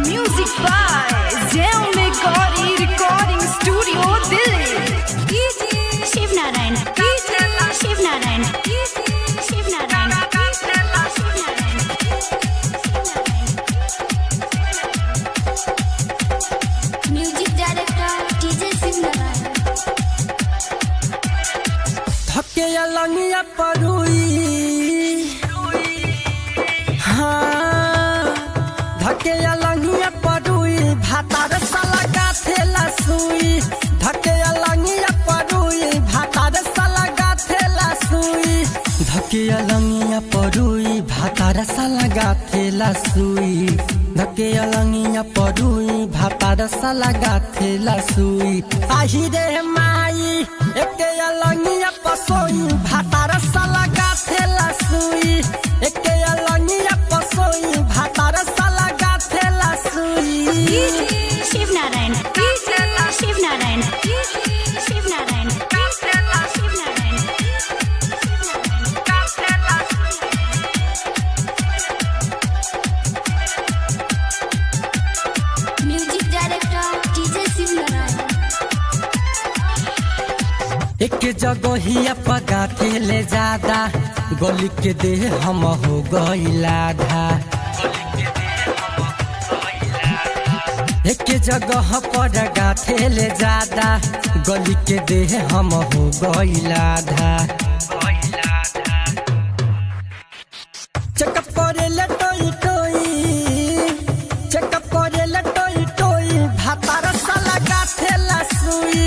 Music by Xiaomi Gauri Recording Studio, Delhi. Shiv Narayan Shiv Narayan Shiv Narayan music director DJ Shiv Narayan. धके लंगिया परुई धके लंगिया परुई भातार साला गाथेला सुई धके लंगिया परुई भातार साला गाथेला सुई धके लंगिया परुई भातार साला गाथेला सुई धके लंगिया परुई भातार साला गाथेला सुई आही रे माई एके लंगिया पसोई भातार साला गाथेला सुई एके लंगिया पसोई भातार साला गाथेला सुई। Shiv Narayan Shiv Narayan Shiv Narayan Shiv Narayan. Music director DJ Shiv Narayan. एक जगहिया पगाथे ले ज्यादा गली के देह हम हो गईला धा एक जगह पर गाथे ले ज्यादा गली के देह हम हो गईला धा चेकअप करे ले टोई टोई चेकअप करे ले टोई टोई भातार साला गाथेला सुई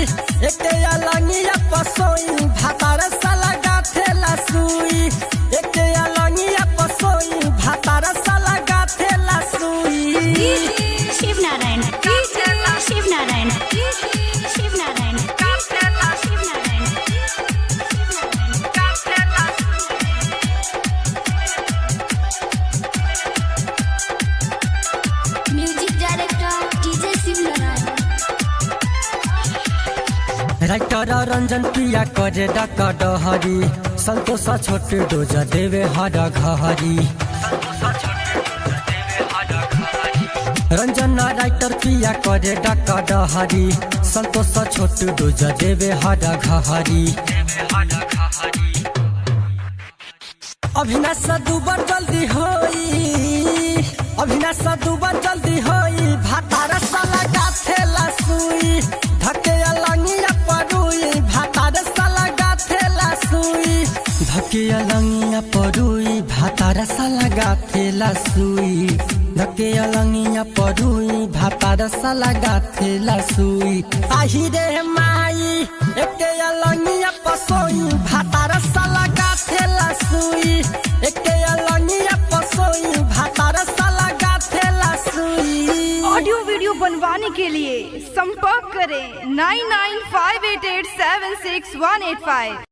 एके लंगिया पसोई भातार साला गाथेला सुई एके लंगिया पसोई भातार साला गाथेला सुई। Shiv Narayan Shiv Narayan Shiv Narayan Shiv Narayan. Music director DJ Shiv Narayan. Writer Ranjan Priya करे डक डहरी संतोष छोट डोज देवे हर घहरी रंजन राइटर प्रिया करे डक डहरी संतोष छोट डोज देवे हर घहरी अभिनाश दुबर जल्दी होई अभिनाश दुबर जल्दी होई भातार साला गाथेला सुई धके लंगिया परुई भातार साला गाथेला सुई धके लंगिया परुई भातार साला गाथेला सुई धके लंगिया परुई भातार साला गाथेला सुई आही रे माई एके लंगिया पसोई भातार साला गाथेला सुई एके लंगिया पसोई भातार साला गाथेला सुई। ऑडियो वीडियो बनवाने के लिए संपर्क करें 9958876185।